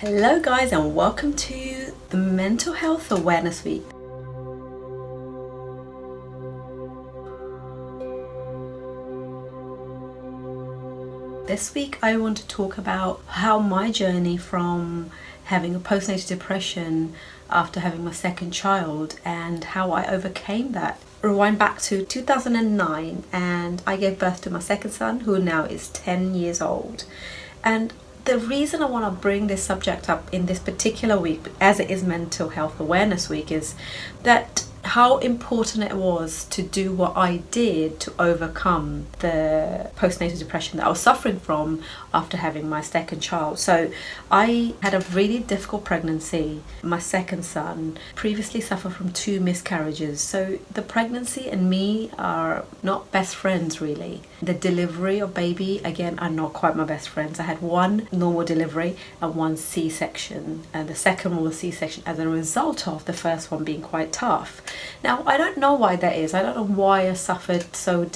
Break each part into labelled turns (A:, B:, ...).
A: Hello guys, and welcome to the Mental Health Awareness Week. This week I want to talk about how my journey from having a postnatal depression after having my second child and how I overcame that. Rewind back to 2009 and I gave birth to my second son, who now is 10 years old. And the reason I want to bring this subject up in this particular week, as it is Mental Health Awareness Week, is that how important it was to do what I did to overcome the postnatal depression that I was suffering from after having my second child. So I had a really difficult pregnancy. My second son previously suffered from 2 miscarriages. So the pregnancy and me are not best friends really. The delivery of baby, again, are not quite my best friends. I had 1 normal delivery and 1 C-section. And the second one was C-section as a result of the first one being quite tough. Now, I don't know why that is. I don't know why I suffered so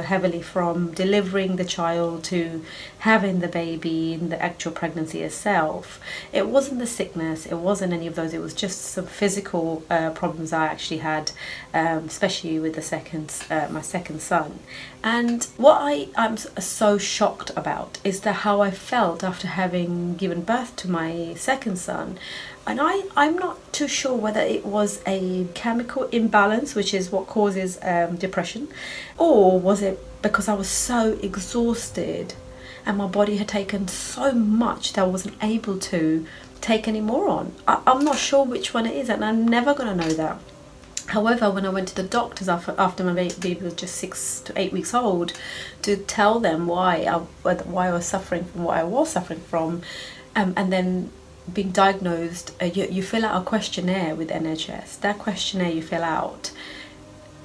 A: heavily from delivering the child to having the baby in the actual pregnancy itself. It wasn't the sickness, it wasn't any of those. It was just some physical problems I actually had, especially with my second son. And what I'm so shocked about is how I felt after having given birth to my second son. And I'm not too sure whether it was a chemical imbalance, which is what causes depression, or was it because I was so exhausted and my body had taken so much that I wasn't able to take any more on. I'm not sure which one it is, and I'm never going to know that. However, when I went to the doctors after my baby was just 6 to 8 weeks old to tell them why I was suffering from what I was suffering from, and then being diagnosed, you fill out a questionnaire with NHS. That questionnaire you fill out,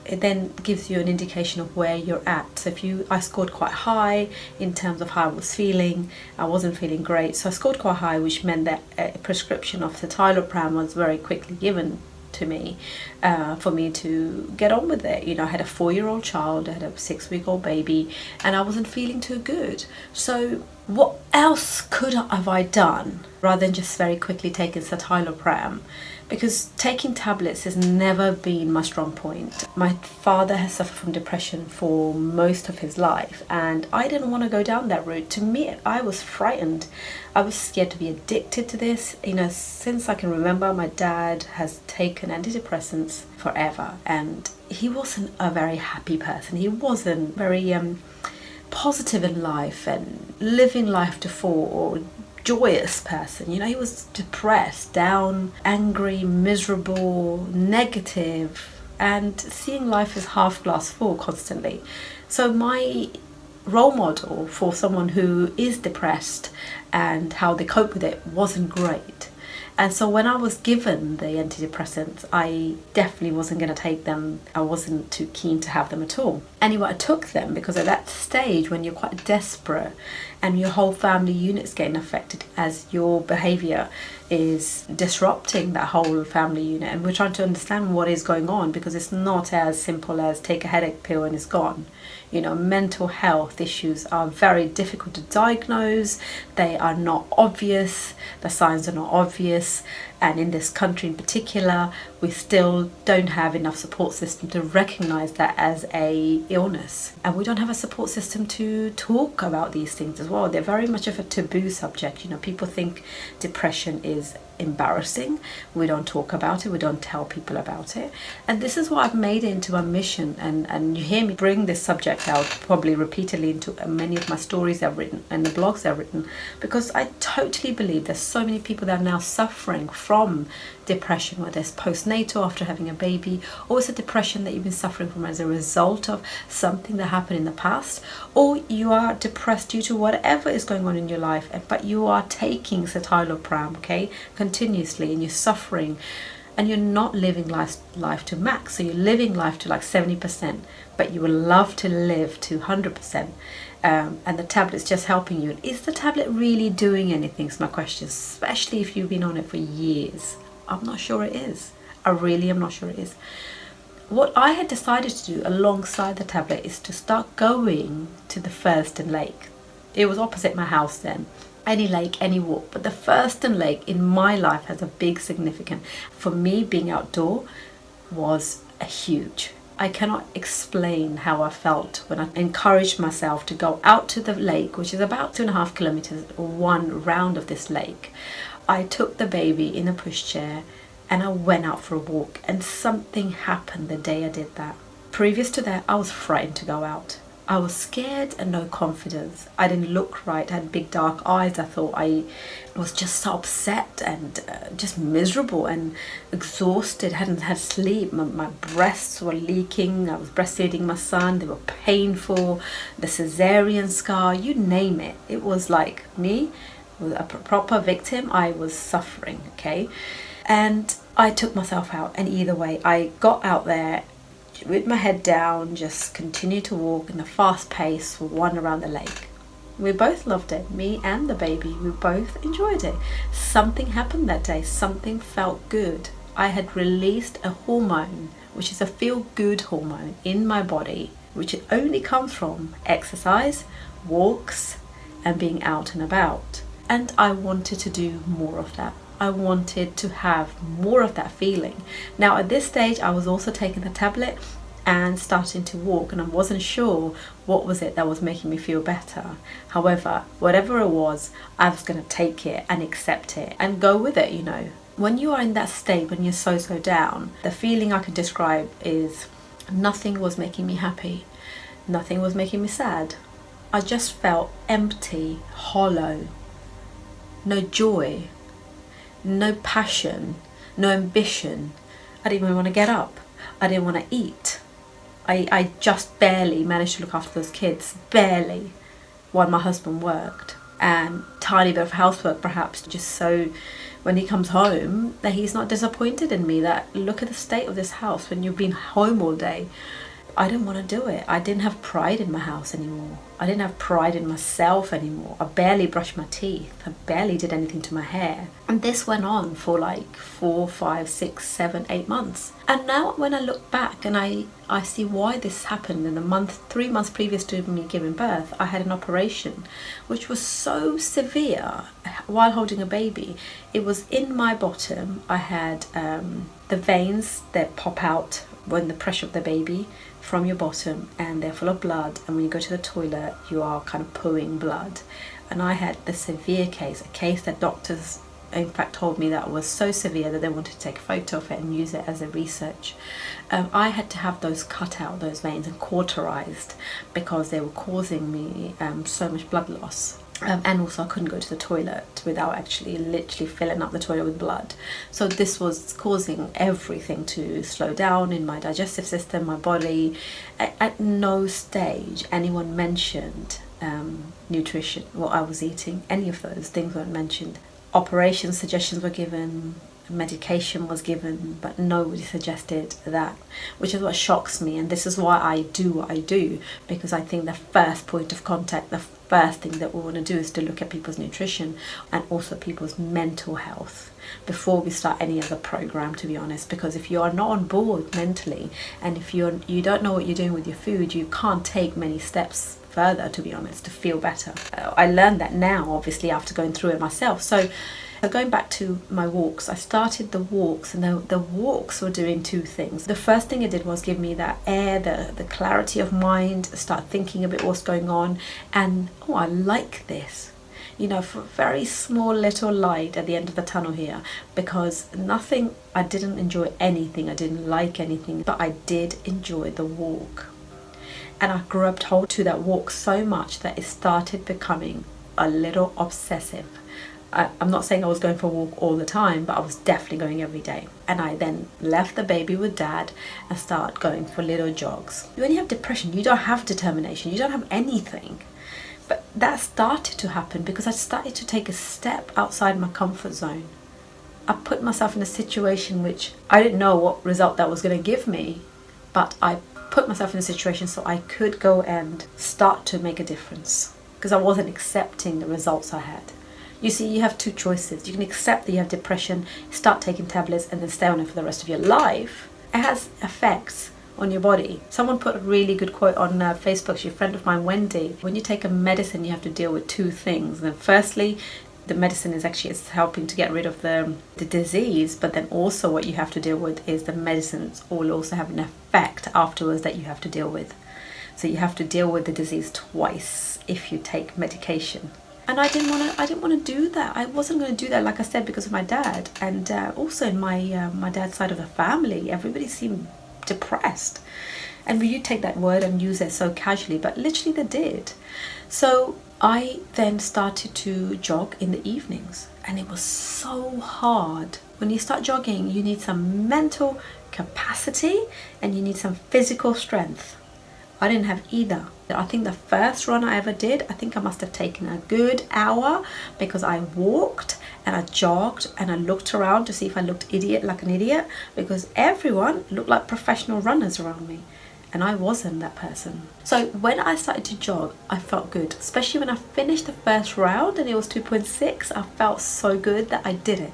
A: it then gives you an indication of where you're at. So I scored quite high in terms of how I was feeling. I wasn't feeling great, so I scored quite high, which meant that a prescription of citalopram was very quickly given to me for me to get on with it. I had a 4-year-old child, I had a 6-week-old baby, and I wasn't feeling too good. So what else could have I done rather than just very quickly taking citalopram? Because taking tablets has never been my strong point. My father has suffered from depression for most of his life, and I didn't want to go down that route. To me, I was frightened. I was scared to be addicted to this. Since I can remember, my dad has taken antidepressants forever, and he wasn't a very happy person. He wasn't very positive in life and living life to full or joyous person. He was depressed, down, angry, miserable, negative, and seeing life as half glass full constantly. So my role model for someone who is depressed and how they cope with it wasn't great. And so when I was given the antidepressants, I definitely wasn't going to take them. I wasn't too keen to have them at all. Anyway, I took them because at that stage when you're quite desperate and your whole family unit's getting affected as your behaviour is disrupting that whole family unit, and we're trying to understand what is going on, because it's not as simple as take a headache pill and it's gone. Mental health issues are very difficult to diagnose. They are not obvious. The signs are not obvious. And in this country in particular, we still don't have enough support system to recognize that as a illness. And we don't have a support system to talk about these things as well. They're very much of a taboo subject. People think depression is embarrassing. We don't talk about it. We don't tell people about it. And this is what I've made it into a mission. And you hear me bring this subject out probably repeatedly into many of my stories I've written and the blogs I've written, because I totally believe there's so many people that are now suffering from depression, whether it's postnatal after having a baby, or it's a depression that you've been suffering from as a result of something that happened in the past, or you are depressed due to whatever is going on in your life, but you are taking citalopram, continuously, and you're suffering, and you're not living life to max. So you're living life to like 70%, but you would love to live to 100%. And the tablet's just helping you. Is the tablet really doing anything? Is my question, especially if you've been on it for years. I'm not sure it is. I really am not sure it is. What I had decided to do alongside the tablet is to start going to the Thurston Lake. It was opposite my house then. any lake, any walk, but the Thurston Lake in my life has a big significance. For me, being outdoor was huge. I cannot explain how I felt when I encouraged myself to go out to the lake, which is about 2.5 kilometers, one round of this lake. I took the baby in a pushchair and I went out for a walk, and something happened the day I did that. Previous to that, I was frightened to go out. I was scared and no confidence. I didn't look right. I had big dark eyes. I thought I was just so upset and just miserable and exhausted. Hadn't had sleep. My breasts were leaking. I was breastfeeding my son. They were painful. The cesarean scar, you name it. It was like me, a proper victim. I was suffering, okay? And I took myself out, and either way, I got out there with my head down, just continued to walk in a fast pace, one around the lake. We both loved it, me and the baby. We both enjoyed it. Something happened that day. Something felt good. I had released a hormone, which is a feel-good hormone in my body, which it only comes from exercise, walks, and being out and about. And I wanted to do more of that. I wanted to have more of that feeling. Now at this stage, I was also taking the tablet and starting to walk, and I wasn't sure what was it that was making me feel better. However, whatever it was, I was going to take it and accept it and go with it, you know. When you are in that state, when you're so down, the feeling I could describe is nothing was making me happy. Nothing was making me sad. I just felt empty, hollow, no joy, no passion, no ambition. I didn't even want to get up. I didn't want to eat. I just barely managed to look after those kids, barely, while my husband worked. And tiny bit of housework perhaps, just so when he comes home that he's not disappointed in me, that look at the state of this house when you've been home all day. I didn't want to do it. I didn't have pride in my house anymore. I didn't have pride in myself anymore. I barely brushed my teeth. I barely did anything to my hair. And this went on for like 4, 5, 6, 7, 8 months. And now when I look back and I see why this happened, in the 3 months previous to me giving birth, I had an operation which was so severe while holding a baby. It was in my bottom. I had the veins that pop out when the pressure of the baby from your bottom, and they're full of blood, and when you go to the toilet you are kind of pooing blood. And I had the severe case, a case that doctors in fact told me that was so severe that they wanted to take a photo of it and use it as a research. I had to have those cut out, those veins, and cauterized because they were causing me so much blood loss. And also I couldn't go to the toilet without actually literally filling up the toilet with blood. So this was causing everything to slow down in my digestive system, my body. At no stage anyone mentioned nutrition, what I was eating. Any of those things weren't mentioned. Operation suggestions were given, medication was given, but nobody suggested that, which is what shocks me. And this is why I do what I do, because I think the first point of contact, the first thing that we want to do is to look at people's nutrition and also people's mental health before we start any other program, to be honest. Because if you are not on board mentally, and if you don't know what you're doing with your food, you can't take many steps further, to be honest, to feel better. I learned that now, obviously, after going through it myself. So going back to my walks, I started the walks, and the walks were doing two things. The first thing it did was give me that air, the clarity of mind, start thinking a bit what's going on, and oh, I like this. You know, for a very small little light at the end of the tunnel here, because I didn't enjoy anything, I didn't like anything, but I did enjoy the walk. And I grabbed hold to that walk so much that it started becoming a little obsessive. I'm not saying I was going for a walk all the time, but I was definitely going every day. And I then left the baby with dad and started going for little jogs. When you have depression, you don't have determination, you don't have anything. But that started to happen because I started to take a step outside my comfort zone. I put myself in a situation which I didn't know what result that was going to give me, but I put myself in a situation so I could go and start to make a difference, because I wasn't accepting the results I had. You see, you have two choices. You can accept that you have depression, start taking tablets, and then stay on it for the rest of your life. It has effects on your body. Someone put a really good quote on Facebook. She's a friend of mine, Wendy. When you take a medicine, you have to deal with two things. And firstly, the medicine is actually helping to get rid of the disease, but then also what you have to deal with is the medicines will also have an effect afterwards that you have to deal with. So you have to deal with the disease twice if you take medication. And I didn't want to do that. I wasn't going to do that, like I said, because of my dad, and also in my dad's side of the family, everybody seemed depressed. And you take that word and use it so casually, but literally they did. So I then started to jog in the evenings, and it was so hard. When you start jogging, you need some mental capacity and you need some physical strength. I didn't have either. I think the first run I ever did, I think I must have taken a good hour, because I walked and I jogged and I looked around to see if I looked like an idiot, because everyone looked like professional runners around me. And I wasn't that person. So when I started to jog, I felt good, especially when I finished the first round and it was 2.6. I felt so good that I did it,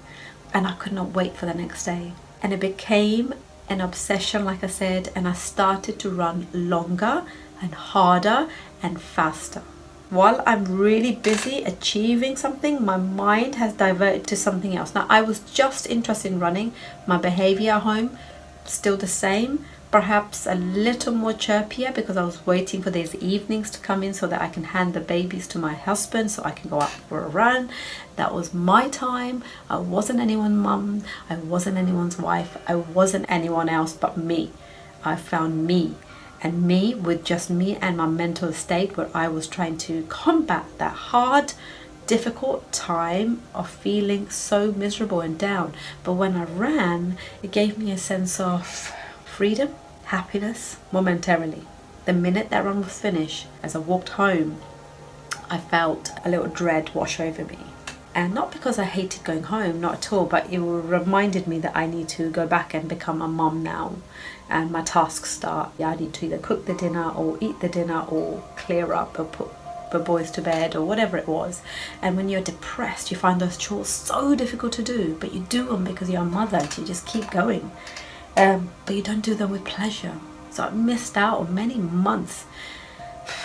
A: and I could not wait for the next day. And it became an obsession, like I said, and I started to run longer and harder and faster. While I'm really busy achieving something, my mind has diverted to something else. Now, I was just interested in running. My behavior at home still the same, perhaps a little more chirpier, because I was waiting for these evenings to come in so that I can hand the babies to my husband so I can go out for a run. That was my time. I wasn't anyone's mum, I wasn't anyone's wife, I wasn't anyone else but me. I found me, and me with just me and my mental state, where I was trying to combat that hard, difficult time of feeling so miserable and down. But when I ran, it gave me a sense of freedom, happiness, momentarily. The minute that run was finished, as I walked home, I felt a little dread wash over me. And not because I hated going home, not at all, but it reminded me that I need to go back and become a mum now. And my tasks start. I need to either cook the dinner or eat the dinner or clear up or put the boys to bed or whatever it was. And when you're depressed, you find those chores so difficult to do, but you do them because you're a mother and you just keep going. But you don't do them with pleasure. So I missed out on many months,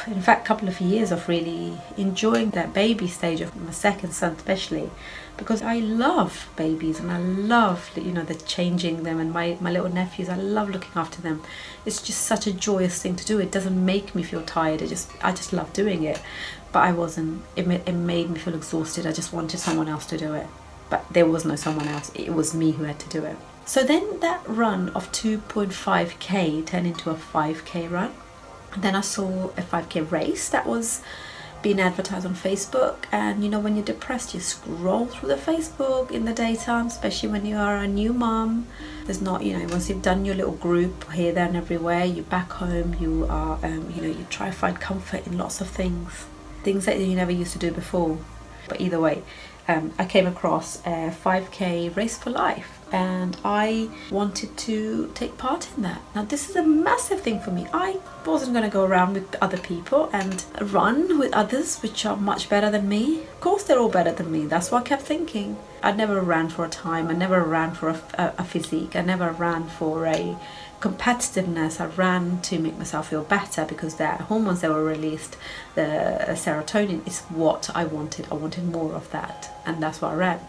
A: in fact a couple of years, of really enjoying that baby stage of my second son especially, because I love babies and I love, the changing them, and my little nephews, I love looking after them. It's just such a joyous thing to do. It doesn't make me feel tired, I just love doing it. But I wasn't, it made me feel exhausted. I just wanted someone else to do it, but there was no someone else. It was me who had to do it. So then that run of 2.5k turned into a 5k run. And then I saw a 5k race that was being advertised on Facebook. And when you're depressed, you scroll through the Facebook in the daytime, especially when you are a new mum. There's not, once you've done your little group here, there and everywhere, you're back home, you are, you try to find comfort in lots of things that you never used to do before. But either way, I came across a 5k race for life, and I wanted to take part in that. Now this is a massive thing for me. I wasn't going to go around with other people and run with others which are much better than me. Of course they're all better than me. That's what I kept thinking. I never ran for a time. I never ran for a physique. I never ran for a competitiveness. I ran to make myself feel better, because the hormones that were released, the serotonin, is what I wanted. I wanted more of that, and that's why I ran.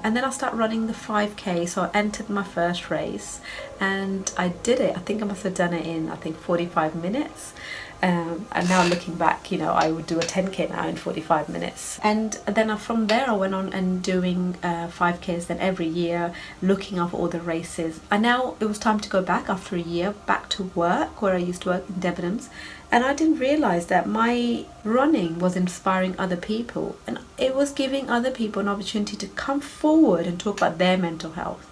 A: And then I started running the 5k, so I entered my first race and I did it. I think I must have done it in 45 minutes. And now looking back, I would do a 10k now in 45 minutes. And then from there I went on and doing 5ks then every year, looking up all the races. And now it was time to go back after a year, back to work, where I used to work in Debenhams. And I didn't realize that my running was inspiring other people, and it was giving other people an opportunity to come forward and talk about their mental health.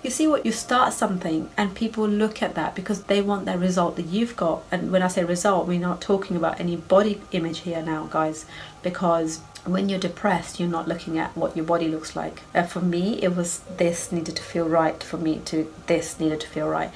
A: You see, what you start something and people look at that because they want that result that you've got. And when I say result, we're not talking about any body image here now, guys, because when you're depressed, you're not looking at what your body looks like. For me, it was this needed to feel right. For me, this needed to feel right.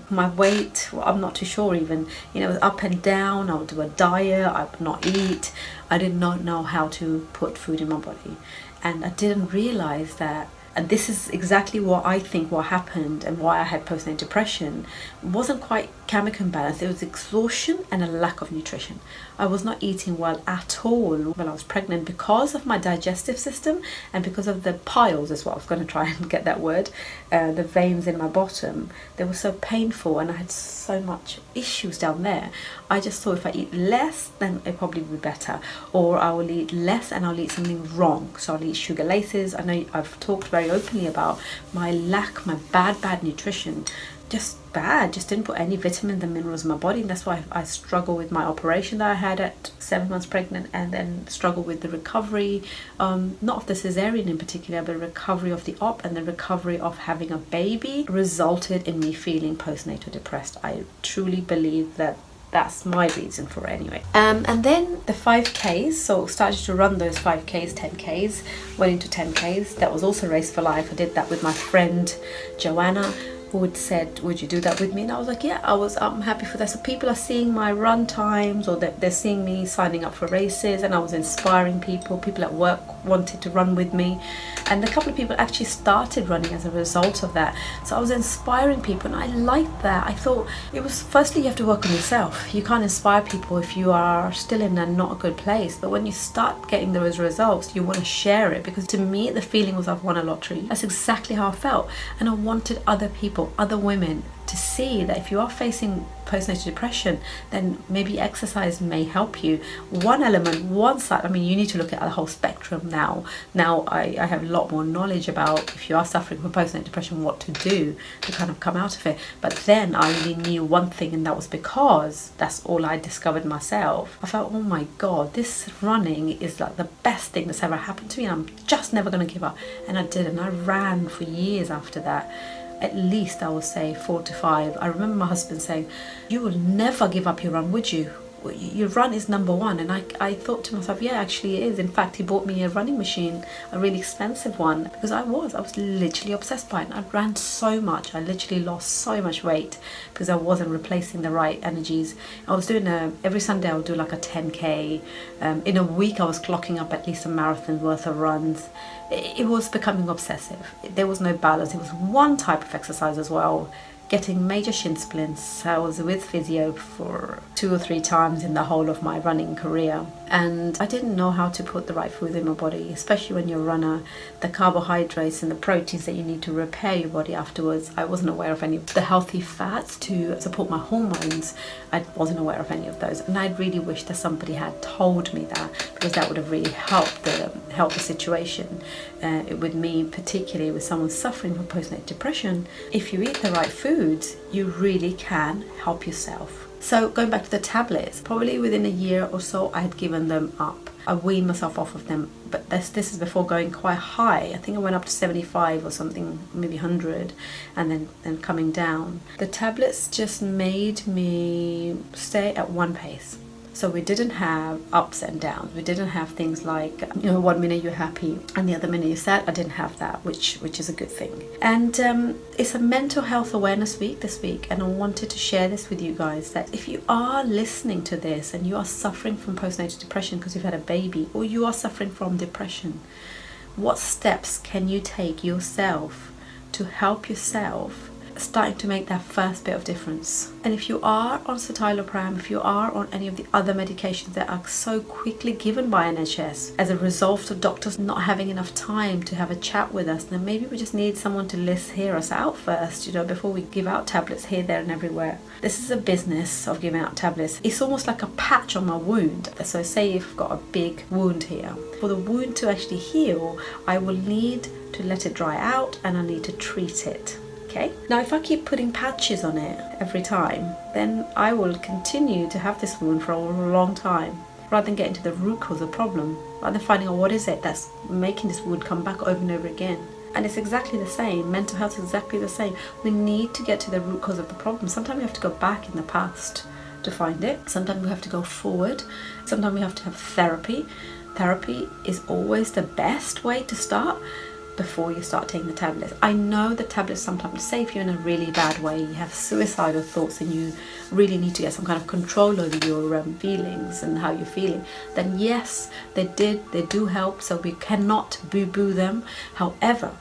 A: My weight, I'm not too sure even. It was up and down. I would do a diet. I would not eat. I did not know how to put food in my body, and I didn't realize that And this is exactly what I think what happened and why I had postnatal depression. It wasn't quite chemical imbalance. It was exhaustion and a lack of nutrition. I was not eating well at all when I was pregnant because of my digestive system and because of the piles as well. I was going to try and get that word. The veins in my bottom, they were so painful and I had so much issues down there. I just thought if I eat less, then it probably would be better. Or I will eat less and I'll eat something wrong. So I'll eat sugar laces. I know I've talked very openly about my bad nutrition. Just bad, just didn't put any vitamins and minerals in my body, and that's why I struggle with my operation that I had at 7 months pregnant, and then struggle with the recovery, not of the cesarean in particular, but recovery of the op and the recovery of having a baby resulted in me feeling postnatal depressed. I truly believe that that's my reason for it anyway. And then the 5Ks, so started to run those 5Ks, 10Ks, went into 10Ks. That was also Race for Life. I did that with my friend Joanna, who had said, would you do that with me? And I was like, yeah, I'm happy for that. So people are seeing my run times, or they're seeing me signing up for races, and I was inspiring people at work wanted to run with me, and a couple of people actually started running as a result of that. So I was inspiring people, and I liked that. I thought it was, firstly, you have to work on yourself. You can't inspire people if you are still in a not a good place, but when you start getting those results, you want to share it, because to me the feeling was I've won a lottery. That's exactly how I felt, and I wanted other people, other women, to see that if you are facing postnatal depression, then maybe exercise may help you. One element, one side, I mean, you need to look at the whole spectrum now. Now I have a lot more knowledge about if you are suffering from postnatal depression, what to do to kind of come out of it. But then I only knew one thing, and that was because that's all I discovered myself. I felt, oh my God, this running is like the best thing that's ever happened to me, and I'm just never going to give up. And I did, and I ran for years after that. At least I would say 4 to 5. I remember my husband saying, you will never give up your run, would you? Your run is number one. And I thought to myself, yeah, actually it is. In fact, he bought me a running machine, a really expensive one, because I was literally obsessed by it. I ran so much. I literally lost so much weight because I wasn't replacing the right energies. I was doing every Sunday I would do like a 10K. In a week I was clocking up at least a marathon worth of runs. It was becoming obsessive. There was no balance. It was one type of exercise as well. Getting major shin splints. I was with physio for 2 or 3 times in the whole of my running career, and I didn't know how to put the right food in my body, especially when you're a runner. The carbohydrates and the proteins that you need to repair your body afterwards, I wasn't aware of any of the healthy fats to support my hormones. I wasn't aware of any of those, and I really wish that somebody had told me that, because that would have really helped the situation with me, particularly with someone suffering from postnatal depression. If you eat the right foods, you really can help yourself. So going back to the tablets, probably within a year or so I had given them up. I weaned myself off of them, but this is before going quite high. I think I went up to 75 or something, maybe 100, and then coming down. The tablets just made me stay at one pace. So we didn't have ups and downs. We didn't have things like, 1 minute you're happy and the other minute you're sad. I didn't have that, which is a good thing. And it's a mental health awareness week this week, and I wanted to share this with you guys, that if you are listening to this and you are suffering from postnatal depression because you've had a baby, or you are suffering from depression, what steps can you take yourself to help yourself starting to make that first bit of difference? And if you are on citalopram, if you are on any of the other medications that are so quickly given by NHS as a result of doctors not having enough time to have a chat with us, then maybe we just need someone to hear us out first, before we give out tablets here, there and everywhere. This is a business of giving out tablets. It's almost like a patch on my wound. So say if I've got a big wound here, for the wound to actually heal, I will need to let it dry out and I need to treat it. Okay. Now if I keep putting patches on it every time, then I will continue to have this wound for a long time, rather than getting to the root cause of the problem, rather than finding out what is it that's making this wound come back over and over again. And it's exactly the same. Mental health is exactly the same. We need to get to the root cause of the problem. Sometimes we have to go back in the past to find it. Sometimes we have to go forward. Sometimes we have to have therapy. Therapy is always the best way to start before you start taking the tablets. I know the tablets sometimes save you in a really bad way. You have suicidal thoughts and you really need to get some kind of control over your feelings and how you're feeling. Then yes, they do help, so we cannot boo-boo them. However,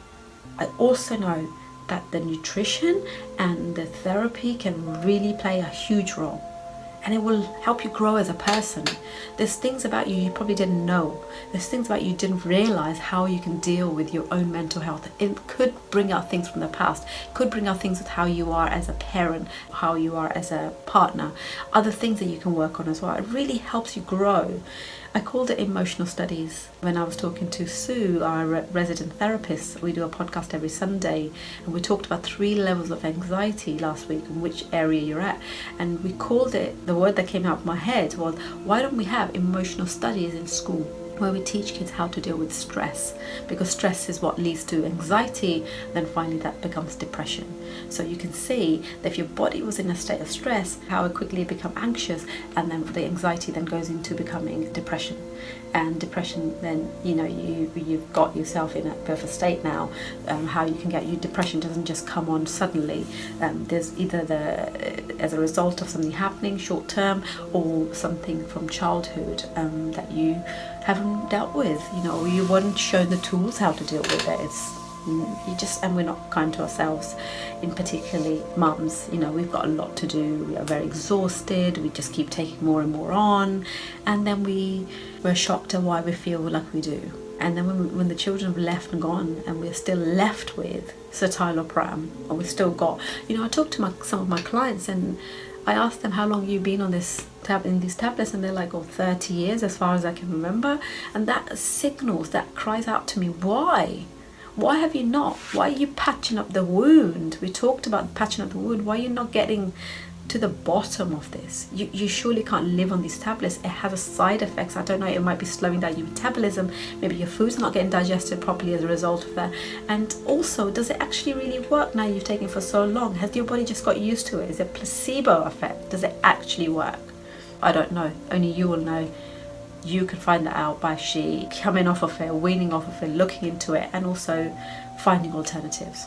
A: I also know that the nutrition and the therapy can really play a huge role, and it will help you grow as a person. There's things about you probably didn't know. There's things about you didn't realize how you can deal with your own mental health. It could bring out things from the past. It could bring out things with how you are as a parent, how you are as a partner, other things that you can work on as well. It really helps you grow. I called it emotional studies when I was talking to Sue, our resident therapist. We do a podcast every Sunday, and we talked about 3 levels of anxiety last week and which area you're at. And we called it, the word that came out of my head was, why don't we have emotional studies in school, where we teach kids how to deal with stress, because stress is what leads to anxiety, then finally that becomes depression. So you can see that if your body was in a state of stress, how it quickly become anxious, and then the anxiety then goes into becoming depression. And depression, then you've got yourself in a bit of a state now. How you can get you depression doesn't just come on suddenly. There's either as a result of something happening short term, or something from childhood that you haven't dealt with, or you weren't shown the tools how to deal with it. And we're not kind to ourselves, in particularly mums. We've got a lot to do. We are very exhausted. We just keep taking more and more on, and then we're shocked at why we feel like we do. And then when the children have left and gone, and we're still left with citalopram, or we've still got, I talked to some of my clients, and I asked them, how long you've been on these tablets, and they're like, 30 years as far as I can remember. And that signals, that cries out to me, why have you not? Why are you patching up the wound? We talked about patching up the wound. Why are you not getting to the bottom of this? You surely can't live on these tablets. It has a side effects. I don't know, it might be slowing down your metabolism. Maybe your food's not getting digested properly as a result of that. And also, does it actually really work now you've taken it for so long? Has your body just got used to it? Is it a placebo effect? Does it actually work? I don't know. Only you will know. You can find that out by coming off of it, weaning off of it, looking into it, and also finding alternatives.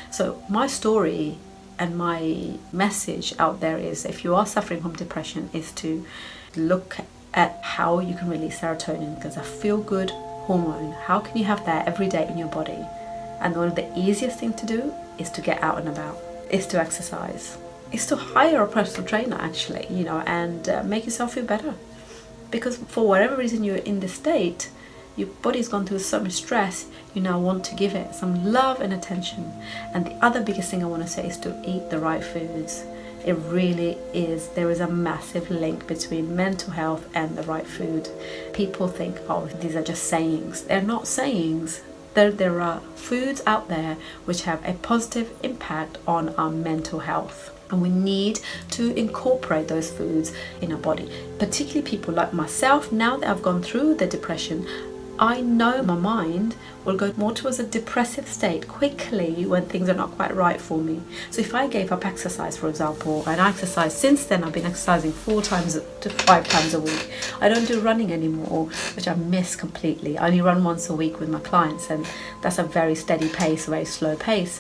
A: So my story and my message out there is, if you are suffering from depression, is to look at how you can release serotonin, because a feel-good hormone. How can you have that every day in your body? And one of the easiest things to do is to get out and about, is to exercise, is to hire a personal trainer actually, and make yourself feel better. Because for whatever reason you're in this state, your body's gone through so much stress, you now want to give it some love and attention. And the other biggest thing I want to say is to eat the right foods. It really is. There is a massive link between mental health and the right food. People think, these are just sayings. They're not sayings. There are foods out there which have a positive impact on our mental health. And we need to incorporate those foods in our body. Particularly people like myself, now that I've gone through the depression, I know my mind will go more towards a depressive state quickly when things are not quite right for me. So if I gave up exercise, for example, and I exercise, since then I've been exercising 4 times to 5 times a week. I don't do running anymore, which I miss completely. I only run once a week with my clients, and that's a very steady pace, a very slow pace.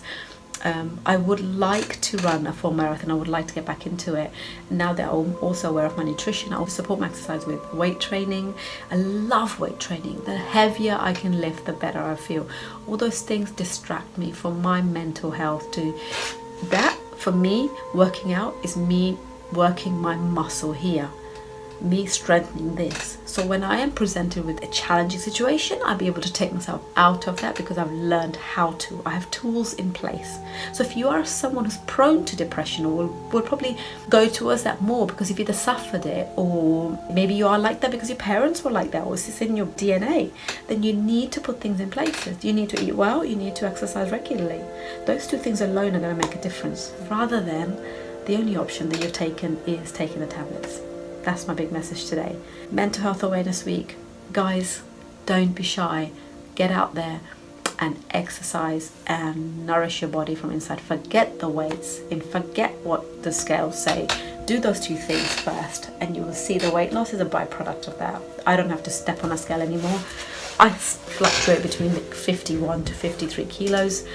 A: I would like to run a full marathon. I would like to get back into it. Now that I'm also aware of my nutrition, I'll support my exercise with weight training. I love weight training. The heavier I can lift, the better I feel. All those things distract me from my mental health. That, for me, working out is me working my muscle here, me strengthening this. So when I am presented with a challenging situation, I'll be able to take myself out of that because I've learned how to. I have tools in place. So if you are someone who's prone to depression, or will probably go towards that more because you've either suffered it, or maybe you are like that because your parents were like that, or it's in your DNA, then you need to put things in place. You need to eat well, you need to exercise regularly. Those 2 things alone are going to make a difference, rather than the only option that you've taken is taking the tablets. That's my big message today. Mental Health Awareness Week. Guys, don't be shy. Get out there and exercise and nourish your body from inside. Forget the weights and forget what the scales say. Do those 2 things first, and you will see the weight loss is a byproduct of that. I don't have to step on a scale anymore. I fluctuate between 51 to 53 kilos.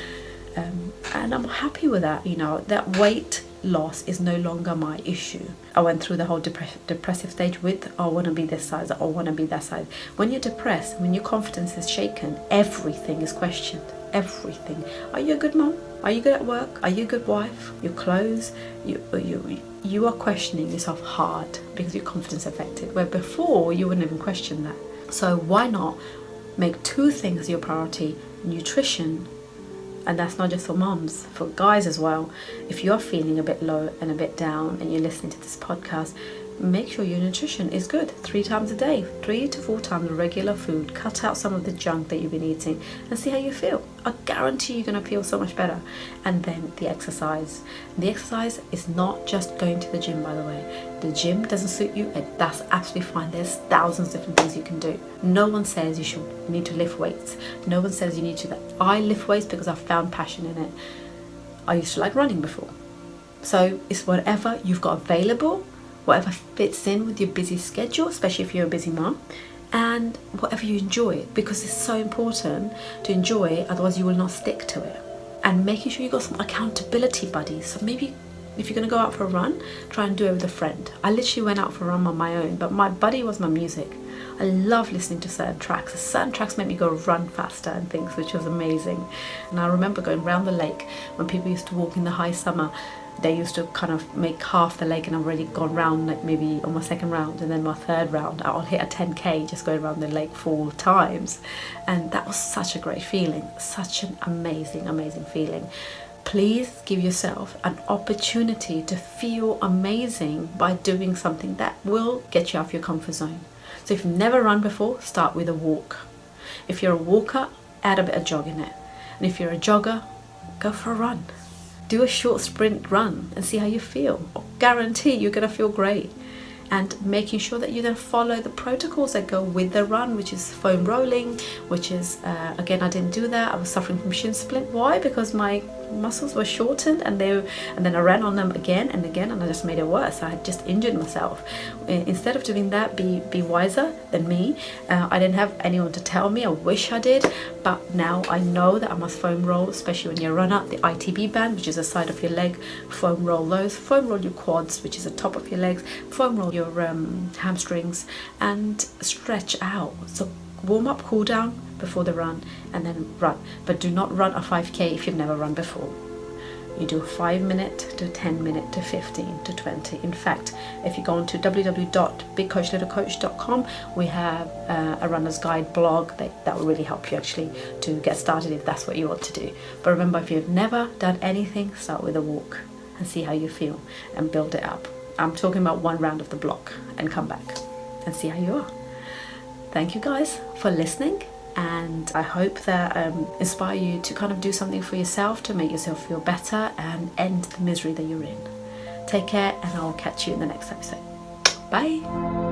A: And I'm happy with that. That weight loss is no longer my issue. I went through the whole depressive stage with, I want to be this size, I want to be that size. When you're depressed, when your confidence is shaken, everything is questioned. everything. Are you a good mom? Are you good at work? Are you a good wife? Your clothes? You are questioning yourself hard because your confidence affected, where before you wouldn't even question that. So why not make 2 things your priority: nutrition, and that's not just for moms, for guys as well. If you're feeling a bit low and a bit down and you're listening to this podcast, make sure your nutrition is good 3 times a day, 3 to 4 times regular food. Cut out some of the junk that you've been eating and see how you feel. I guarantee you're going to feel so much better. And then the exercise. The exercise is not just going to the gym, by the way. The gym doesn't suit you, and that's absolutely fine. There's thousands of different things you can do. No one says you need to lift weights. No one says you need to. I lift weights because I've found passion in it. I used to like running before. So it's whatever you've got available, whatever fits in with your busy schedule, especially if you're a busy mom, and whatever you enjoy, because it's so important to enjoy it, otherwise you will not stick to it. And making sure you got some accountability buddies. So maybe if you're going to go out for a run, try and do it with a friend. I literally went out for a run on my own, but my buddy was my music. I love listening to certain tracks. Certain tracks make me go run faster and things, which was amazing. And I remember going around the lake when people used to walk in the high summer. They used to kind of make half the lake, and I've already gone round, like maybe on my second round, and then my third round I'll hit a 10k just going around the lake 4 times. And that was such a great feeling, such an amazing feeling. Please give yourself an opportunity to feel amazing by doing something that will get you off your comfort zone. So if you've never run before, start with a walk. If you're a walker, add a bit of jog in it. And if you're a jogger, go for a run. Do a short sprint run and see how you feel. I guarantee you're going to feel great. And making sure that you then follow the protocols that go with the run, which is foam rolling, which is, again, I didn't do that. I was suffering from shin splint. Why? Because my muscles were shortened, and then I ran on them again and again, and I just made it worse. I had just injured myself. Instead of doing that, be wiser than me. I didn't have anyone to tell me. I wish I did, but now I know that I must foam roll, especially when you run up the ITB band, which is the side of your leg. Foam roll those. Foam roll your quads, which is the top of your legs. Foam roll your hamstrings, and stretch out. So warm up, cool down before the run, and then run. But do not run a 5k if you've never run before. You do 5 minute to 10 minute to 15 to 20. In fact, if you go on to www.bigcoachlittlecoach.com, we have a runner's guide blog that will really help you actually to get started if that's what you want to do. But remember, if you've never done anything, start with a walk and see how you feel and build it up. I'm talking about 1 round of the block, and come back and see how you are. Thank you guys for listening, and I hope that inspire you to kind of do something for yourself to make yourself feel better and end the misery that you're in. Take care, and I'll catch you in the next episode. Bye.